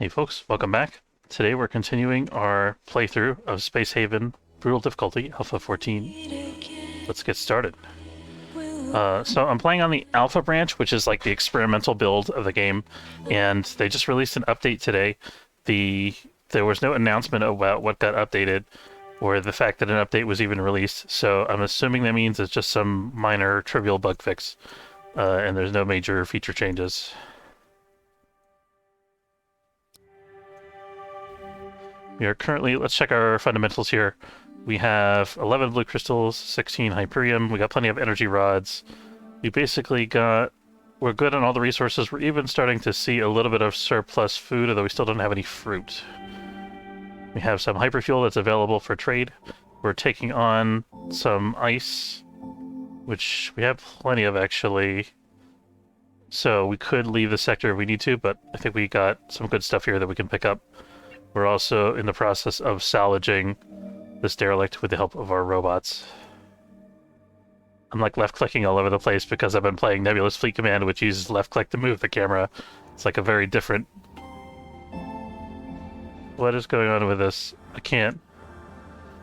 Hey folks, welcome back. Today we're continuing our playthrough of Space Haven Brutal Difficulty Alpha 14. Let's get started. So I'm playing on the Alpha branch, which is like the experimental build of the game, and they just released an update today. There was no announcement about what got updated, or the fact that an update was even released, so I'm assuming that means it's just some minor trivial bug fix, and there's no major feature changes. We are currently, let's check our fundamentals here. We have 11 blue crystals, 16 Hyperium, we got plenty of energy rods. We basically we're good on all the resources. We're even starting to see a little bit of surplus food, although we still don't have any fruit. We have some hyperfuel that's available for trade. We're taking on some ice, which we have plenty of actually. So we could leave the sector if we need to, but I think we got some good stuff here that we can pick up. We're also in the process of salvaging this derelict with the help of our robots. I'm like left-clicking all over the place because I've been playing Nebulous Fleet Command, which uses left-click to move the camera. It's like a very different... What is going on with this? I can't...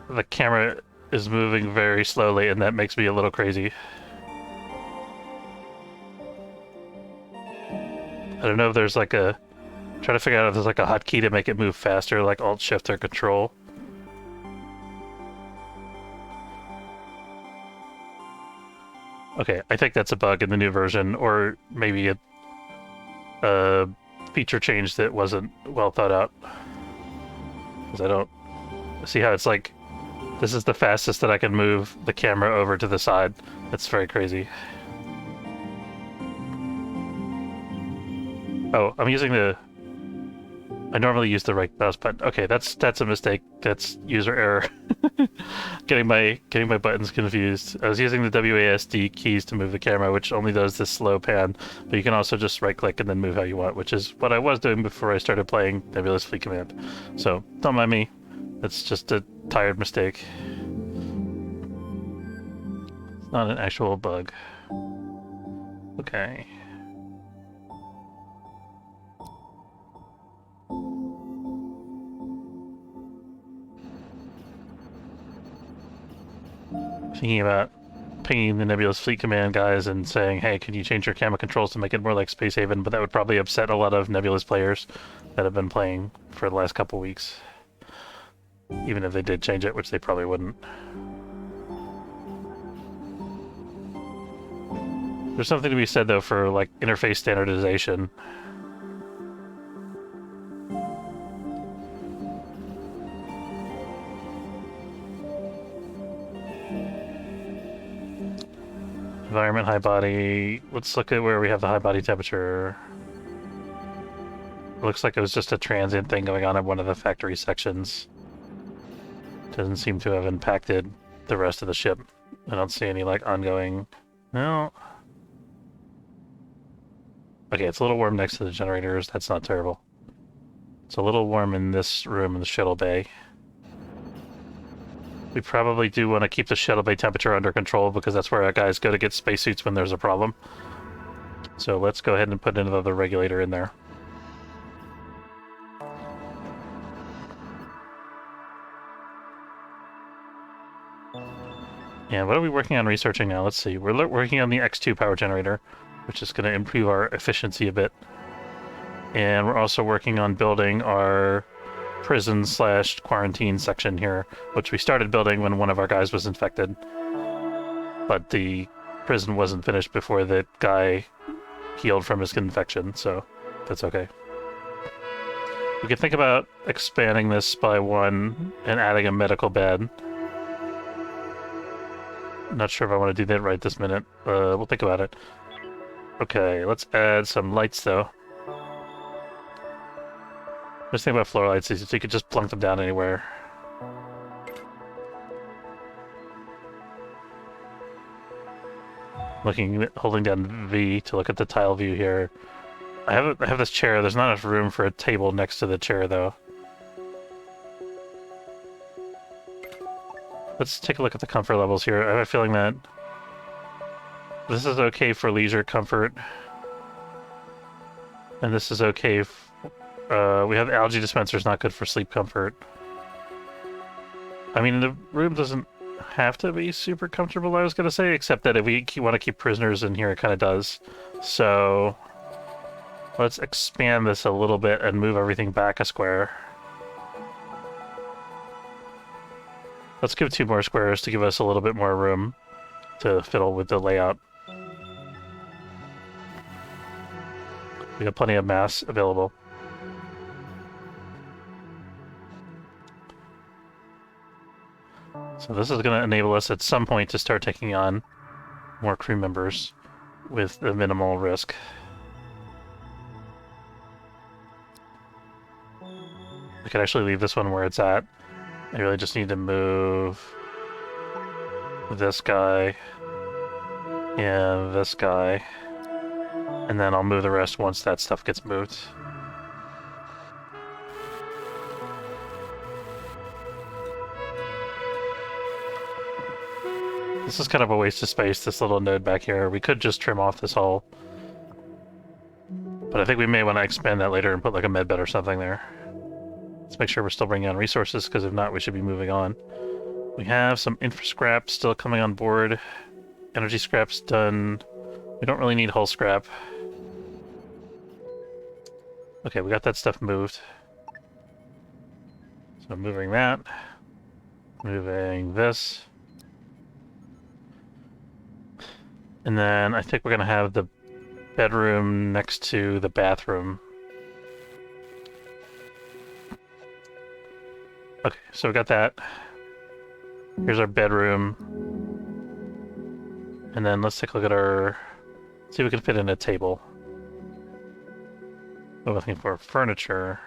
The camera is moving very slowly, and that makes me a little crazy. I don't know if there's like a... Trying to figure out if there's like a hotkey to make it move faster, like Alt-Shift or Control. Okay, I think that's a bug in the new version, or maybe a feature change that wasn't well thought out. Because I don't see how it's like, this is the fastest that I can move the camera over to the side. That's very crazy. Oh, I'm using the... I normally use the right mouse button. Okay, that's a mistake. That's user error. getting my buttons confused. I was using the WASD keys to move the camera, which only does this slow pan, but you can also just right-click and then move how you want, which is what I was doing before I started playing Nebulous Fleet Command. So, don't mind me. That's just a tired mistake. It's not an actual bug. Okay. Thinking about pinging the Nebulous Fleet Command guys and saying, hey, can you change your camera controls to make it more like Space Haven? But that would probably upset a lot of Nebulous players that have been playing for the last couple weeks. Even if they did change it, which they probably wouldn't. There's something to be said, though, for, like, interface standardization. Environment, high body. Let's look at where we have the high body temperature. It looks like it was just a transient thing going on in one of the factory sections. Doesn't seem to have impacted the rest of the ship. I don't see any, like, ongoing... No. Okay, it's a little warm next to the generators. That's not terrible. It's a little warm in this room in the shuttle bay. We probably do want to keep the shuttle bay temperature under control because that's where our guys go to get spacesuits when there's a problem. So let's go ahead and put another regulator in there. And what are we working on researching now? Let's see. We're working on the X2 power generator, which is going to improve our efficiency a bit. And we're also working on building our prison/quarantine section here, which we started building when one of our guys was infected. But the prison wasn't finished before the guy healed from his infection, so that's okay. We could think about expanding this by one and adding a medical bed. Not sure if I want to do that right this minute. We'll think about it. Okay, let's add some lights, though. Just think about floor lights is you could just plunk them down anywhere. Holding down V to look at the tile view here. I have this chair. There's not enough room for a table next to the chair, though. Let's take a look at the comfort levels here. I have a feeling that this is okay for leisure comfort. And this is okay We have algae dispensers, not good for sleep comfort. I mean, the room doesn't have to be super comfortable, I was going to say, except that if we want to keep prisoners in here, it kind of does. So let's expand this a little bit and move everything back a square. Let's give 2 more squares to give us a little bit more room to fiddle with the layout. We got plenty of mass available. So this is going to enable us at some point to start taking on more crew members with the minimal risk. I could actually leave this one where it's at. I really just need to move this guy and this guy, and then I'll move the rest once that stuff gets moved. This is kind of a waste of space, this little node back here. We could just trim off this hull, but I think we may want to expand that later and put like a med bed or something there. Let's make sure we're still bringing on resources, because if not, we should be moving on. We have some infra scrap still coming on board. Energy scrap's done. We don't really need hull scrap. Okay, we got that stuff moved. So moving that. Moving this. And then I think we're going to have the bedroom next to the bathroom. Okay, so we got that. Here's our bedroom. And then let's take a look at our... see if we can fit in a table. We're looking for furniture.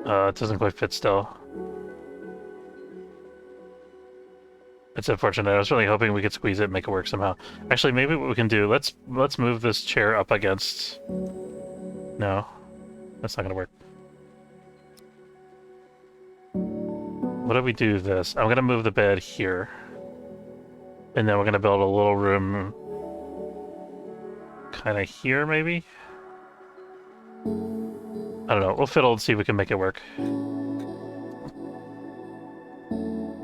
It doesn't quite fit still. It's unfortunate. I was really hoping we could squeeze it and make it work somehow. Actually, maybe what we can do, let's move this chair up against... No, that's not gonna work. What do we do this? I'm gonna move the bed here. And then we're gonna build a little room... kinda here, maybe? I don't know. We'll fiddle and see if we can make it work.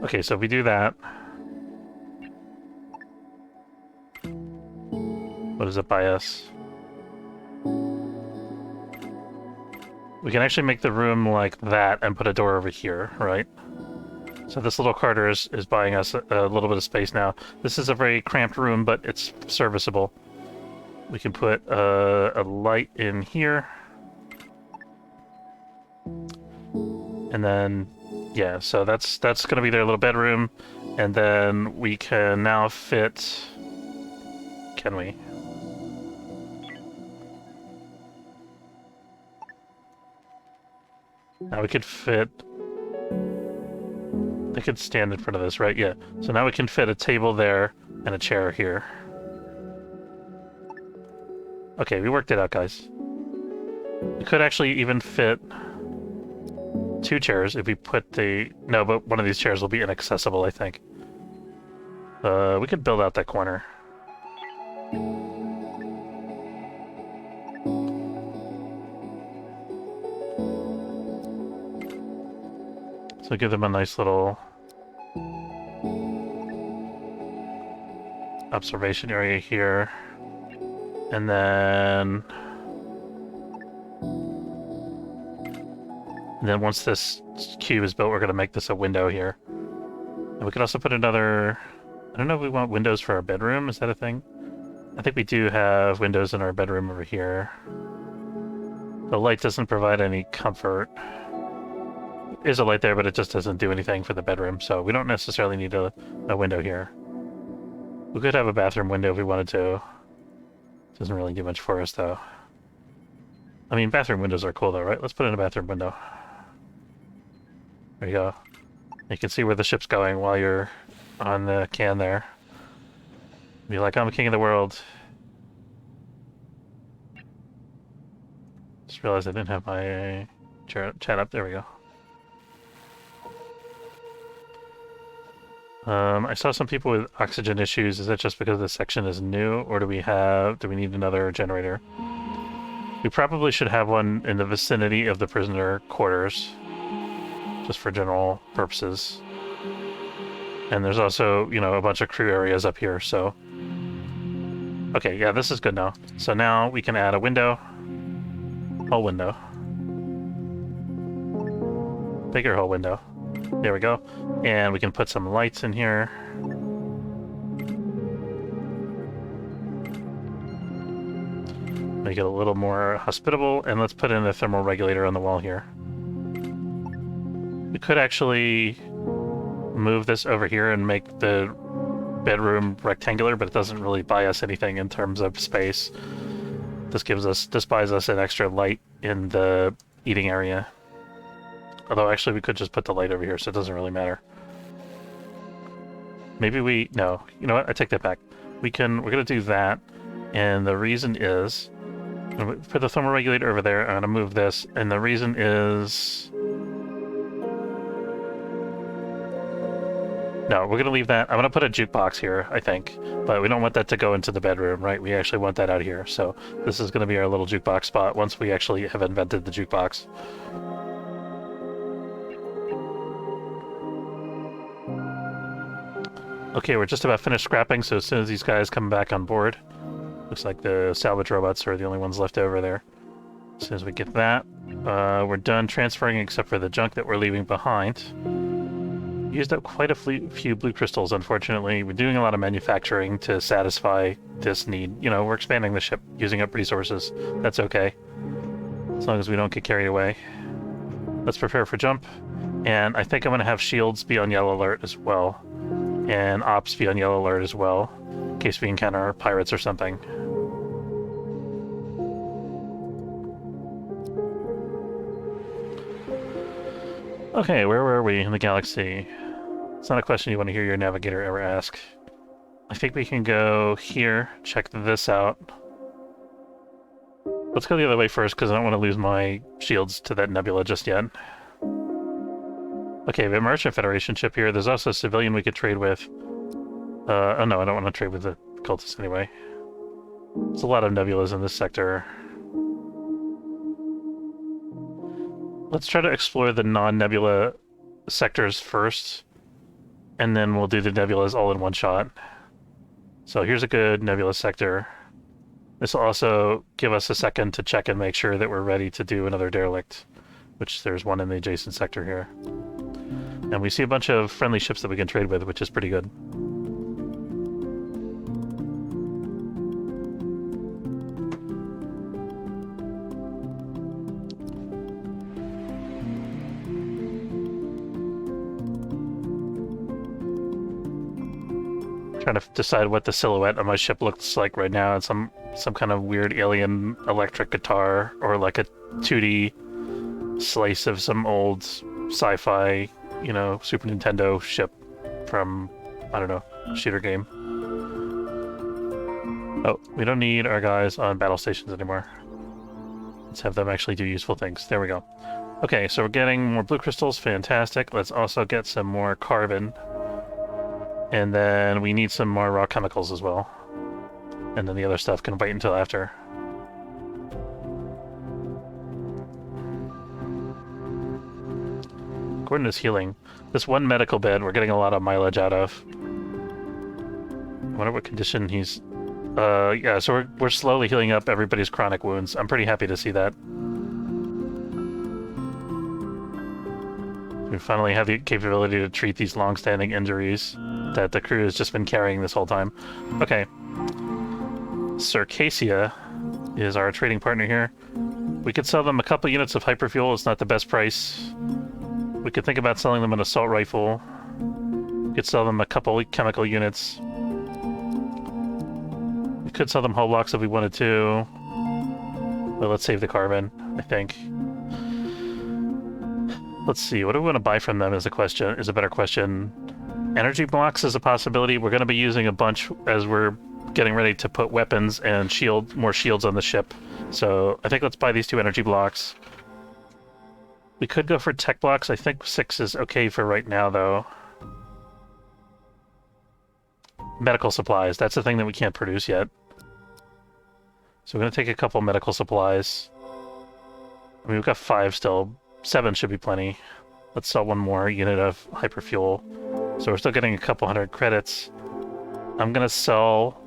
Okay, so if we do that... what does it buy us? We can actually make the room like that and put a door over here, right? So this little corridor is buying us a little bit of space now. This is a very cramped room, but it's serviceable. We can put a light in here. And then, yeah, so that's going to be their little bedroom. And then we can now fit... can we? Now we could fit... they could stand in front of this, right? Yeah. So now we can fit a table there and a chair here. Okay, we worked it out, guys. We could actually even fit 2 chairs if we put the... no, but one of these chairs will be inaccessible, I think. We could build out that corner. So give them a nice little observation area here. And then once this cube is built, we're going to make this a window here. And we could also put another... I don't know if we want windows for our bedroom. Is that a thing? I think we do have windows in our bedroom over here. The light doesn't provide any comfort. There is a light there, but it just doesn't do anything for the bedroom, so we don't necessarily need a window here. We could have a bathroom window if we wanted to. Doesn't really do much for us, though. I mean, bathroom windows are cool, though, right? Let's put in a bathroom window. There you go. You can see where the ship's going while you're on the can there. Be like, I'm king of the world. Just realized I didn't have my chat up. There we go. I saw some people with oxygen issues. Is that just because this section is new, or do we need another generator? We probably should have one in the vicinity of the prisoner quarters, just for general purposes. And there's also, you know, a bunch of crew areas up here, so... Okay, yeah, this is good now. So now we can add a window. Whole window. Bigger whole window. There we go. And we can put some lights in here. Make it a little more hospitable, and let's put in a thermal regulator on the wall here. We could actually move this over here and make the bedroom rectangular, but it doesn't really buy us anything in terms of space. This buys us an extra light in the eating area. Although actually we could just put the light over here, so it doesn't really matter. Maybe no, you know what, I take that back. We're gonna do that, and the reason is, I'm gonna put the thermal regulator over there, I'm gonna move this, and the reason is... No, we're gonna leave that. I'm gonna put a jukebox here, I think, but we don't want that to go into the bedroom, right? We actually want that out here, so this is gonna be our little jukebox spot once we actually have invented the jukebox. Okay, we're just about finished scrapping, so as soon as these guys come back on board, looks like the salvage robots are the only ones left over there. As soon as we get that, we're done transferring except for the junk that we're leaving behind. Used up quite a few blue crystals, unfortunately. We're doing a lot of manufacturing to satisfy this need. You know, we're expanding the ship, using up resources. That's okay, as long as we don't get carried away. Let's prepare for jump, and I think I'm going to have shields be on yellow alert as well, and ops be on yellow alert as well, in case we encounter pirates or something. Okay, where were we in the galaxy? It's not a question you want to hear your navigator ever ask. I think we can go here, check this out. Let's go the other way first, because I don't want to lose my shields to that nebula just yet. Okay, we have a Merchant Federation ship here. There's also a civilian we could trade with. Oh no, I don't want to trade with the cultists anyway. There's a lot of nebulas in this sector. Let's try to explore the non-nebula sectors first, and then we'll do the nebulas all in one shot. So here's a good nebula sector. This will also give us a second to check and make sure that we're ready to do another derelict, which there's one in the adjacent sector here. And we see a bunch of friendly ships that we can trade with, which is pretty good. Trying to decide what the silhouette of my ship looks like right now. It's some kind of weird alien electric guitar, or like a 2D slice of some old sci-fi, you know, Super Nintendo ship from, I don't know, shooter game. Oh, we don't need our guys on battle stations anymore. Let's have them actually do useful things. There we go. Okay, so we're getting more blue crystals. Fantastic. Let's also get some more carbon. And then we need some more raw chemicals as well. And then the other stuff can wait until after. Gordon is healing. This one medical bed we're getting a lot of mileage out of. I wonder what condition he's... yeah, so we're slowly healing up everybody's chronic wounds. I'm pretty happy to see that. We finally have the capability to treat these long-standing injuries that the crew has just been carrying this whole time. Okay. Circassia is our trading partner here. We could sell them a couple units of hyperfuel. It's not the best price. We could think about selling them an assault rifle. We could sell them a couple chemical units. We could sell them hull blocks if we wanted to. But let's save the carbon, I think. Let's see, what do we want to buy from them is a better question. Energy blocks is a possibility. We're going to be using a bunch as we're getting ready to put weapons and more shields on the ship. So I think let's buy these 2 energy blocks. We could go for tech blocks. I think 6 is okay for right now, though. medical supplies. That's the thing that we can't produce yet. So we're going to take a couple medical supplies. I mean, we've got 5 still. 7 should be plenty. Let's sell one more unit of hyperfuel. So we're still getting a couple hundred credits. I'm going to sell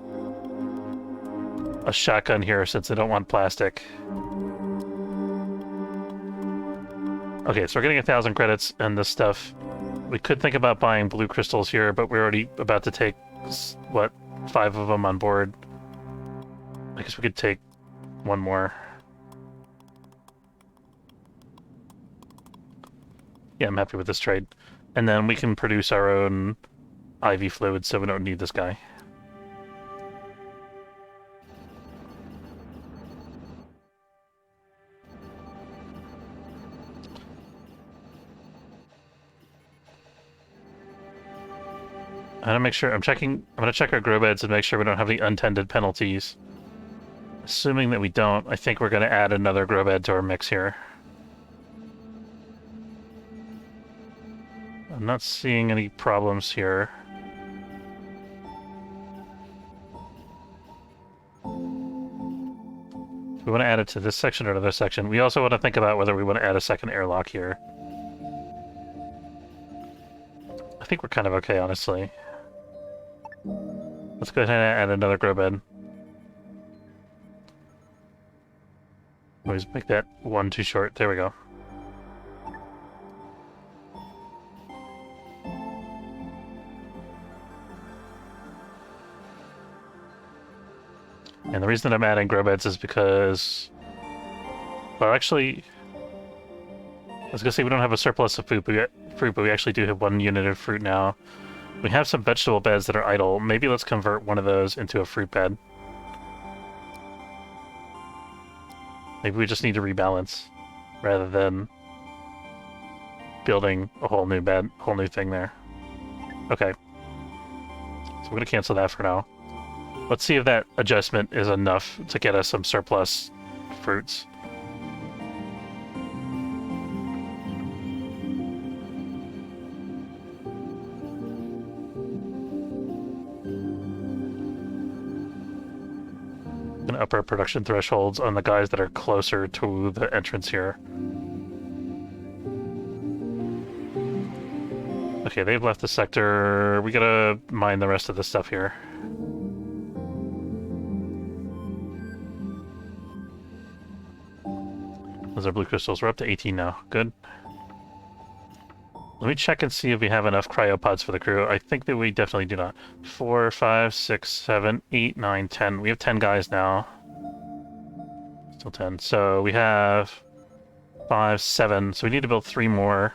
a shotgun here since I don't want plastic. Okay, so we're getting 1,000 credits and this stuff. We could think about buying blue crystals here, but we're already about to take, what, 5 of them on board. I guess we could take one more. Yeah, I'm happy with this trade. And then we can produce our own IV fluid, so we don't need this guy. I'm gonna make sure, I'm gonna check our grow beds and make sure we don't have any untended penalties. Assuming that we don't, I think we're gonna add another grow bed to our mix here. I'm not seeing any problems here. Do we want to add it to this section or another section? We also want to think about whether we want to add a second airlock here. I think we're kind of okay, honestly. Let's go ahead and add another grow bed. Always make that one too short. There we go. And the reason that I'm adding grow beds is because... Well, actually... I was gonna say we don't have a surplus of fruit, but we actually do have 1 unit of fruit now. We have some vegetable beds that are idle. Maybe let's convert one of those into a fruit bed. Maybe we just need to rebalance, rather than building a whole new bed, whole new thing there. Okay. So we're gonna cancel that for now. Let's see if that adjustment is enough to get us some surplus fruits. Gonna up our production thresholds on the guys that are closer to the entrance here. Okay, they've left the sector. We gotta mine the rest of the stuff here. Those are blue crystals. We're up to 18 now. Good. Let me check and see if we have enough cryopods for the crew. I think that we definitely do not. 4, 5, 6, 7, 8, 9, 10. We have 10 guys now. Still 10. So we have 5, 7. So we need to build 3 more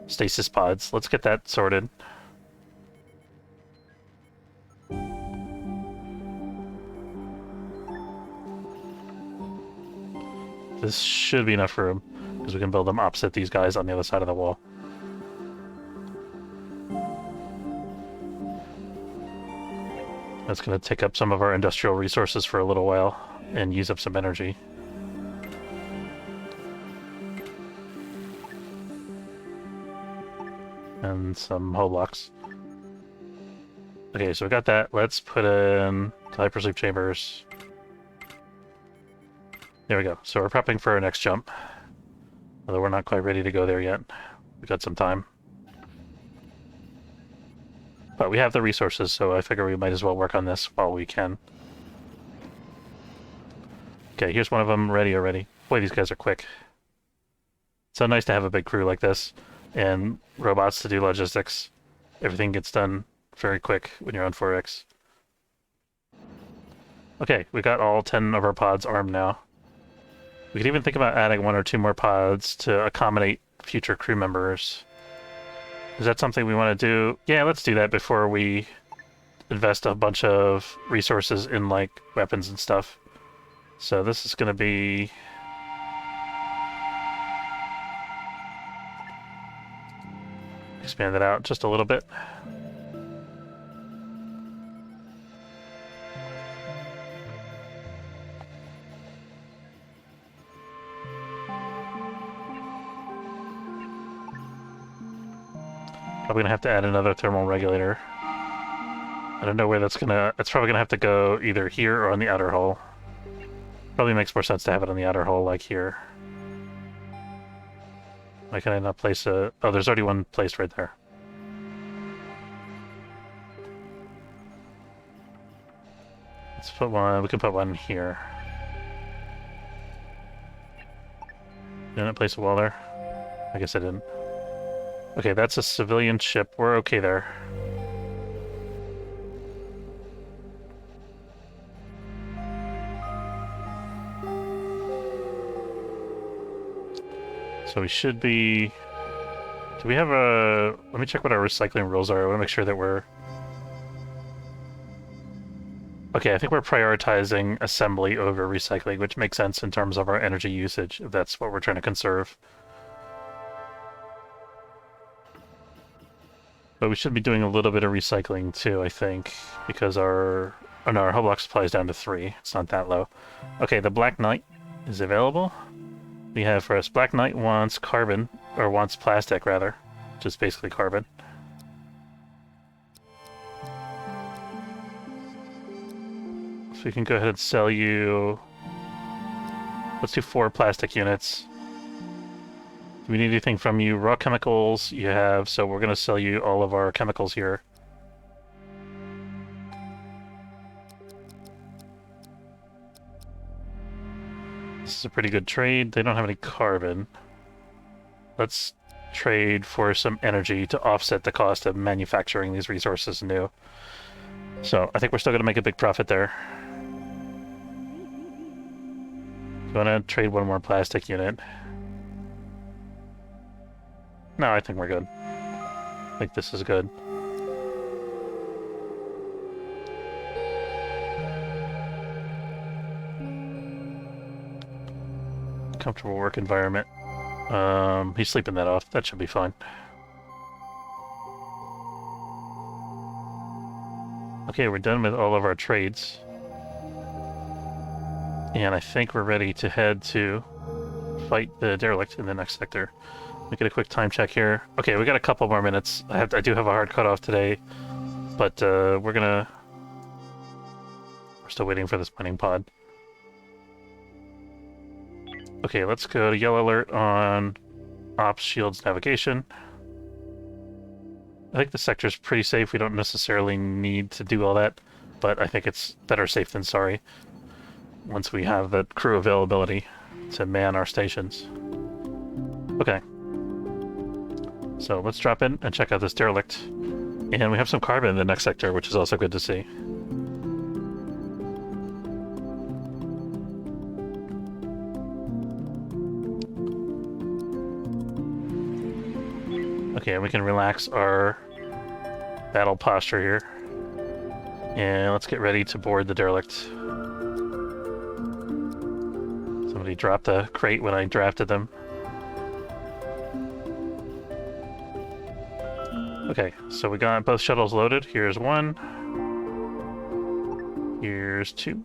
stasis pods. Let's get that sorted. This should be enough room, because we can build them opposite these guys on the other side of the wall. That's going to take up some of our industrial resources for a little while and use up some energy. And some hull blocks. Okay, so we got that. Let's put in the hypersleep chambers. There we go. So we're prepping for our next jump. Although we're not quite ready to go there yet. We've got some time. But we have the resources, so I figure we might as well work on this while we can. Okay, here's one of them ready already. Boy, these guys are quick. It's so nice to have a big crew like this, and robots to do logistics. Everything gets done very quick when you're on 4X. Okay, we got all 10 of our pods armed now. We could even think about adding 1 or 2 more pods to accommodate future crew members. Is that something we want to do? Yeah, let's do that before we invest a bunch of resources in, like, weapons and stuff. So this is going to be... expand it out just a little bit. Probably gonna have to add another thermal regulator. I don't know where that's gonna... It's probably gonna have to go either here or on the outer hull. Probably makes more sense to have it on the outer hull, like here. Why can I not place a... Oh, there's already one placed right there. Let's put one... We can put one here. Didn't it place a wall there? I guess I didn't. Okay, that's a civilian ship. We're okay there. So we should be... Do we have a... Let me check what our recycling rules are. I want to make sure that we're... Okay, I think we're prioritizing assembly over recycling, which makes sense in terms of our energy usage, if that's what we're trying to conserve. But we should be doing a little bit of recycling too, I think, because our... Oh no, our hull block supply is down to 3. It's not that low. Okay, the Black Knight is available. We have for us, Black Knight wants carbon, or wants plastic rather, which is basically carbon. So we can go ahead and sell you... Let's do 4 plastic units. Do we need anything from you? Raw chemicals you have, so we're going to sell you all of our chemicals here. This is a pretty good trade. They don't have any carbon. Let's trade for some energy to offset the cost of manufacturing these resources new. So I think we're still going to make a big profit there. Do you want to trade one more plastic unit? No, I think we're good. I think this is good. Comfortable work environment. He's sleeping that off. That should be fine. Okay, we're done with all of our trades. And I think we're ready to head to fight the derelict in the next sector. Let me get a quick time check here. Okay, we got a couple more minutes. I do have a hard cutoff today, but we're still waiting for this mining pod. Okay, let's go to yellow alert on ops shields navigation. I think the sector's pretty safe. We don't necessarily need to do all that, but I think it's better safe than sorry once we have the crew availability to man our stations. Okay. So let's drop in and check out this derelict. And we have some carbon in the next sector, which is also good to see. Okay, we can relax our battle posture here. And let's get ready to board the derelict. Somebody dropped the crate when I drafted them. Okay, so we got both shuttles loaded. Here's 1. Here's 2.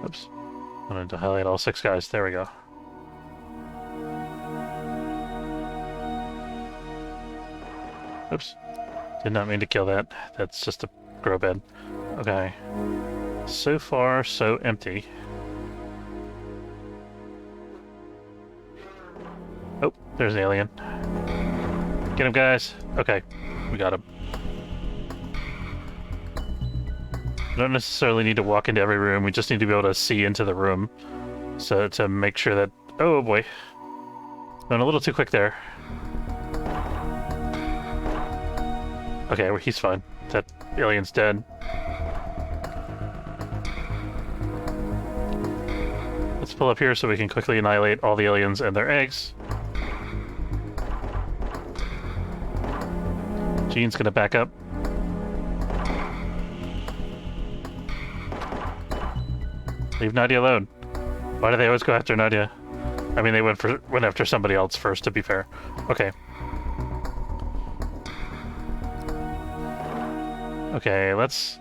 Oops. I wanted to highlight all 6 guys. There we go. Oops. Did not mean to kill that. That's just a grow bed. Okay. So far, so empty. Oh, there's an alien. Get him, guys. Okay, we got him. We don't necessarily need to walk into every room. We just need to be able to see into the room. So to make sure that... Oh, boy. Going a little too quick there. Okay, well, he's fine. That alien's dead. Let's pull up here so we can quickly annihilate all the aliens and their eggs. Gene's gonna back up. Leave Nadia alone. Why do they always go after Nadia? I mean, they went after somebody else first, to be fair. Okay. Okay, let's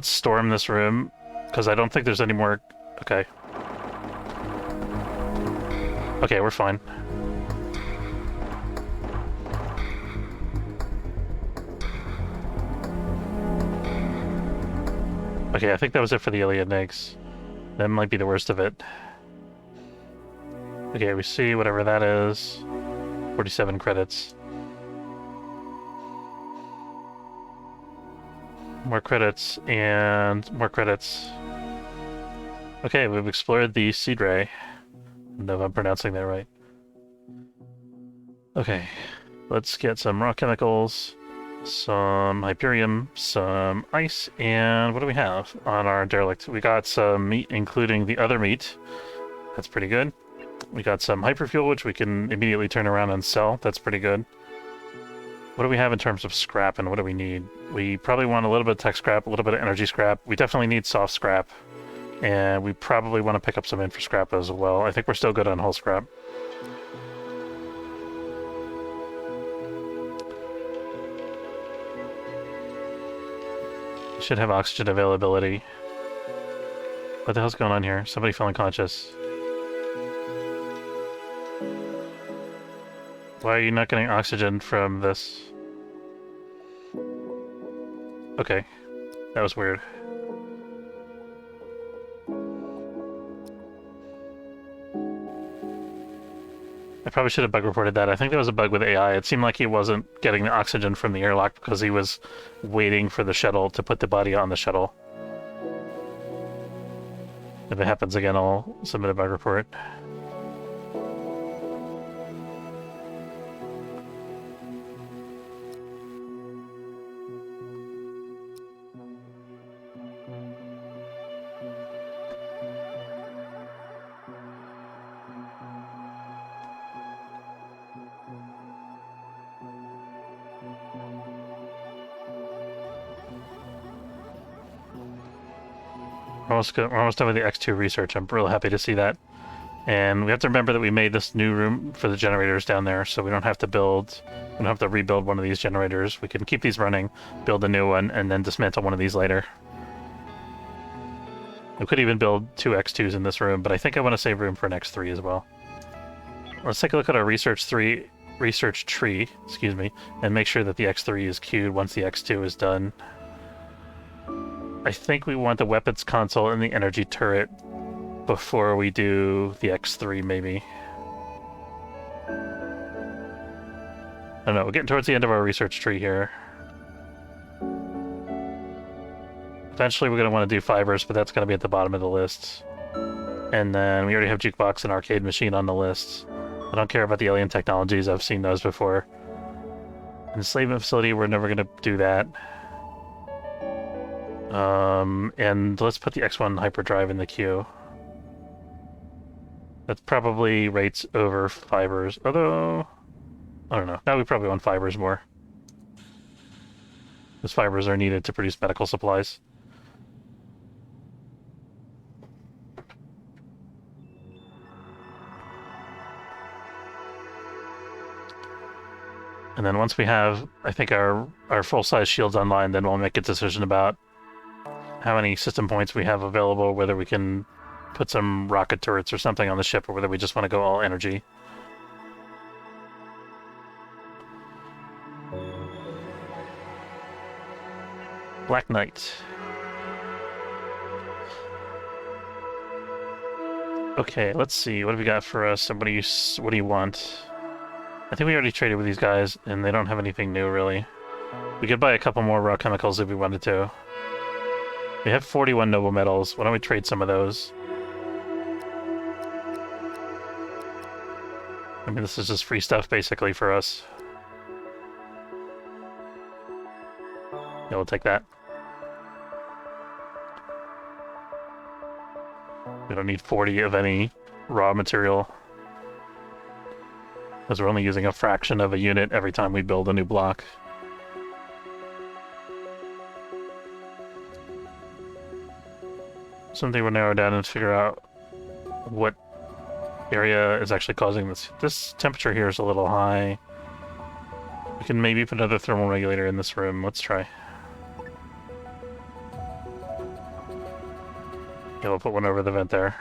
storm this room, because I don't think there's any more... Okay. Okay, we're fine. Okay, I think that was it for the alien eggs. That might be the worst of it. Okay, we see whatever that is. 47 credits. More credits, and more credits. Okay, we've explored the seed ray. I don't know if I'm pronouncing that right. Okay, let's get some raw chemicals, some Hyperium, some ice, and what do we have on our derelict? We got some meat, including the other meat. That's pretty good. We got some hyperfuel, which we can immediately turn around and sell. That's pretty good. What do we have in terms of scrap, and what do we need? We probably want a little bit of tech scrap, a little bit of energy scrap. We definitely need soft scrap, and we probably want to pick up some infra scrap as well. I think we're still good on hull scrap. We should have oxygen availability. What the hell's going on here? Somebody fell unconscious. Why are you not getting oxygen from this? Okay, that was weird. I probably should have bug reported that. I think there was a bug with AI. It seemed like he wasn't getting the oxygen from the airlock because he was waiting for the shuttle to put the body on the shuttle. If it happens again, I'll submit a bug report. We're almost done with the X2 research. I'm real happy to see that. And we have to remember that we made this new room for the generators down there, so we don't have to rebuild one of these generators. We can keep these running, build a new one, and then dismantle one of these later. We could even build 2 X2s in this room, but I think I want to save room for an X3 as well. Let's take a look at our research tree, excuse me, and make sure that the X3 is queued once the X2 is done. I think we want the weapons console and the energy turret before we do the X3, maybe. I don't know, we're getting towards the end of our research tree here. Eventually we're going to want to do fibers, but that's going to be at the bottom of the list. And then we already have jukebox and arcade machine on the list. I don't care about the alien technologies, I've seen those before. Enslavement facility, we're never going to do that. And let's put the X1 hyperdrive in the queue. That's probably rates over fibers, although... I don't know. Now we probably want fibers more. Because fibers are needed to produce medical supplies. And then once we have, I think, our full-size shields online, then we'll make a decision about how many system points we have available, whether we can put some rocket turrets or something on the ship, or whether we just want to go all energy. Black Knight. Okay, let's see. What have we got for us? And what do you want? I think we already traded with these guys, and they don't have anything new, really. We could buy a couple more raw chemicals if we wanted to. We have 41 noble metals. Why don't we trade some of those? I mean, this is just free stuff, basically, for us. Yeah, we'll take that. We don't need 40 of any raw material, because we're only using a fraction of a unit every time we build a new block. Something we'll narrow down and figure out what area is actually causing this. This temperature here is a little high. We can maybe put another thermal regulator in this room. Let's try. Yeah, we'll put one over the vent there.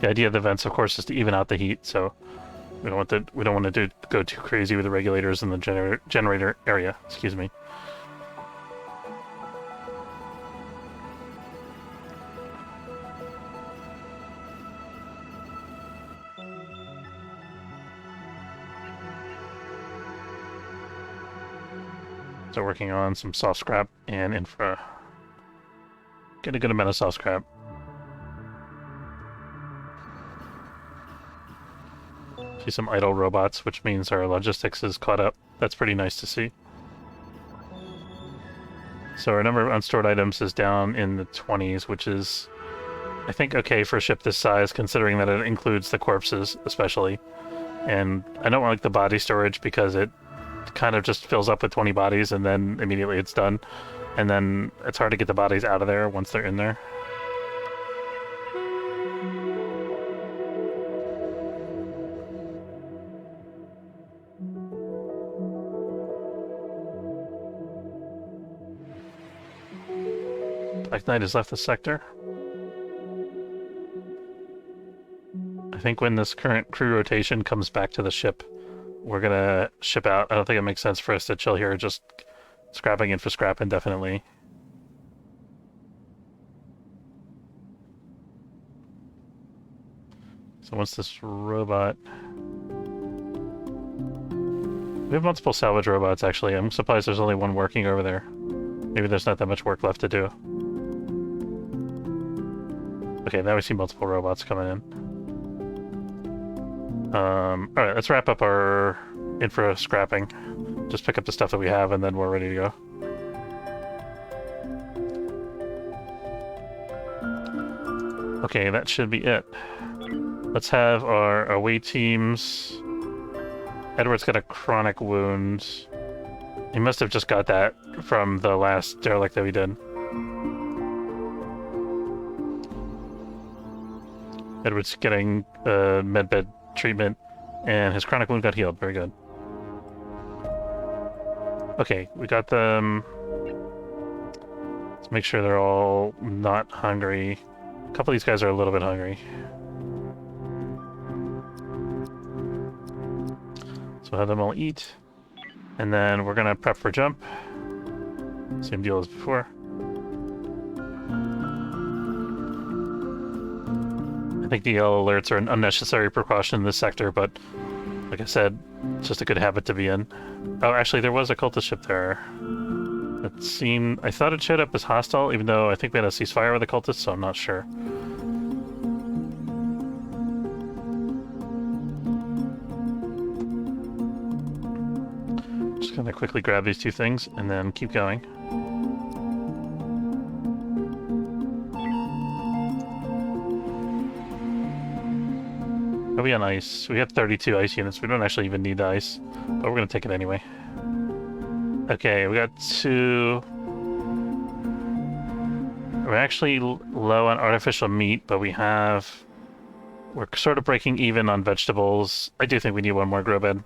The idea of the vents, of course, is to even out the heat, so we don't want to go too crazy with the regulators in the generator area. Excuse me. So working on some soft scrap and infra. Get a good amount of soft scrap. See some idle robots, which means our logistics is caught up. That's pretty nice to see. So our number of unstored items is down in the 20s, which is, I think, okay for a ship this size, considering that it includes the corpses, especially. And I don't like the body storage because it kind of just fills up with 20 bodies and then immediately it's done. And then it's hard to get the bodies out of there once they're in there. Black Knight has left the sector. I think when this current crew rotation comes back to the ship, we're gonna ship out. I don't think it makes sense for us to chill here, just scrapping in for scrap indefinitely. So once this robot... We have multiple salvage robots, actually. I'm surprised there's only one working over there. Maybe there's not that much work left to do. Okay, now we see multiple robots coming in. Alright, let's wrap up our infra scrapping. Just pick up the stuff that we have and then we're ready to go. Okay, that should be it. Let's have our away teams. Edward's got a chronic wound. He must have just got that from the last derelict that we did. Edward's getting medbed treatment, and his chronic wound got healed. Very good. Okay, we got them. Let's make sure they're all not hungry. A couple of these guys are a little bit hungry. So we'll have them all eat. And then we're gonna prep for jump. Same deal as before. I think the yellow alerts are an unnecessary precaution in this sector, but like I said, it's just a good habit to be in. Oh, actually, there was a cultist ship there. It seemed... I thought it showed up as hostile, even though I think we had a ceasefire with the cultists, so I'm not sure. Just gonna quickly grab these two things and then keep going. Are we on ice? We have 32 ice units. We don't actually even need the ice, but we're gonna take it anyway. Okay, we got two... We're actually low on artificial meat, but we have... We're sort of breaking even on vegetables. I do think we need one more grow bed.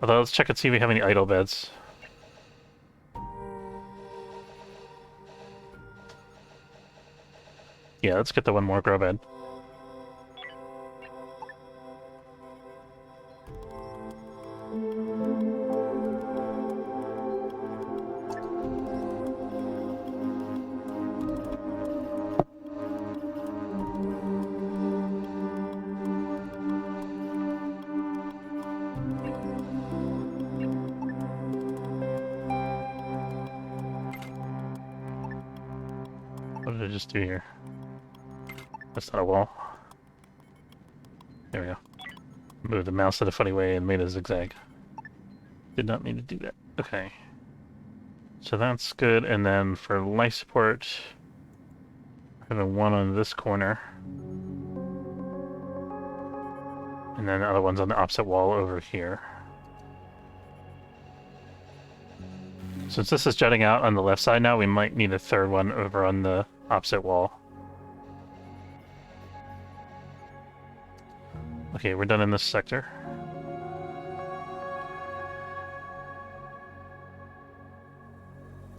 Although, let's check and see if we have any idle beds. Yeah, let's get the one more grow bed. What did I just do here? That's not a wall. There we go. Moved the mouse in a funny way and made a zigzag. Did not mean to do that. Okay. So that's good, and then for life support, having one on this corner. And then the other one's on the opposite wall over here. Since this is jutting out on the left side now, we might need a third one over on the opposite wall. Okay, we're done in this sector.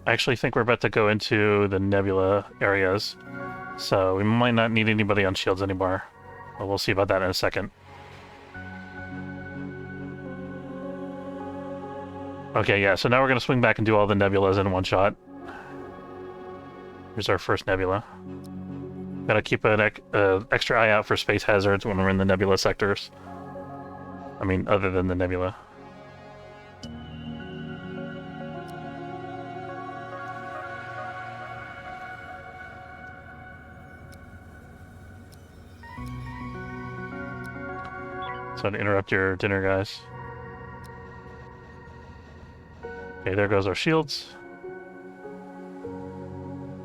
I actually think we're about to go into the nebula areas, so we might not need anybody on shields anymore. But we'll see about that in a second. Okay, yeah, so now we're going to swing back and do all the nebulas in one shot. Here's our first nebula. Gotta keep an extra eye out for space hazards when we're in the nebula sectors. I mean, other than the nebula. So to interrupt your dinner, guys. Okay, there goes our shields.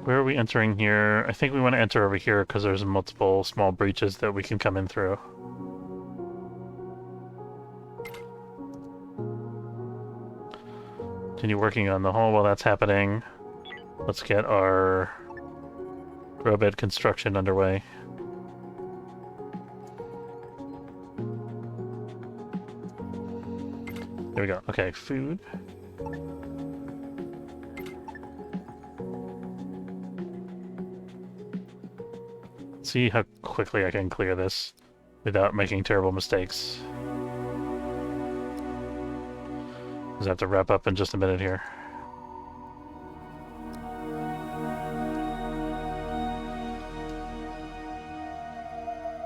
Where are we entering here? I think we want to enter over here because there's multiple small breaches that we can come in through. Continue working on the hull while that's happening. Let's get our grow bed construction underway. There we go. Okay, food. See how quickly I can clear this without making terrible mistakes. Because I have to wrap up in just a minute here.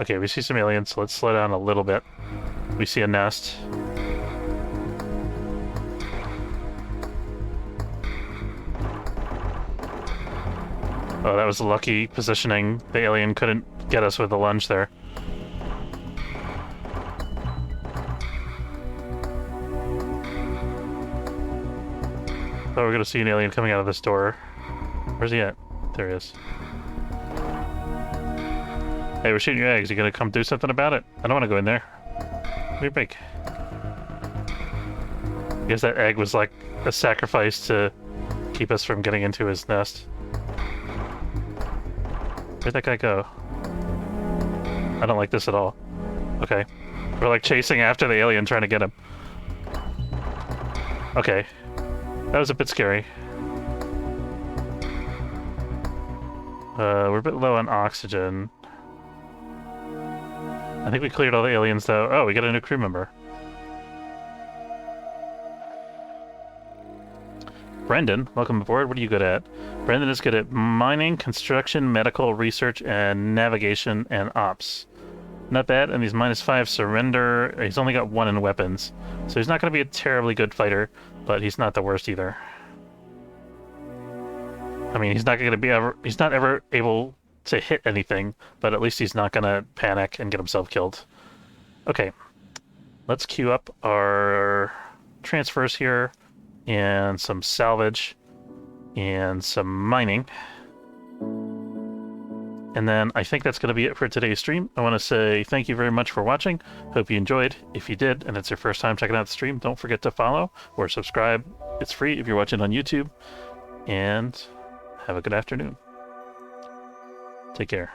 Okay, we see some aliens, so let's slow down a little bit. We see a nest. Oh, that was lucky positioning. The alien couldn't get us with the lunge there. Oh, we're gonna see an alien coming out of this door. Where's he at? There he is. Hey, we're shooting your eggs. You gonna come do something about it? I don't want to go in there. Give me a break. I guess that egg was like a sacrifice to keep us from getting into his nest. Where'd that guy go? I don't like this at all. Okay. We're like chasing after the alien trying to get him. Okay. That was a bit scary. We're a bit low on oxygen. I think we cleared all the aliens though. Oh, we got a new crew member. Brendan, welcome aboard. What are you good at? Brendan is good at mining, construction, medical, research, and navigation and ops. Not bad, and he's -5 surrender. He's only got 1 in weapons. So he's not going to be a terribly good fighter, but he's not the worst either. I mean, he's not going to be he's not ever able to hit anything, but at least he's not going to panic and get himself killed. Okay. Let's queue up our transfers here. And some salvage, and some mining. And then I think that's going to be it for today's stream. I want to say thank you very much for watching. Hope you enjoyed. If you did, and it's your first time checking out the stream, don't forget to follow or subscribe. It's free if you're watching on YouTube. And have a good afternoon. Take care.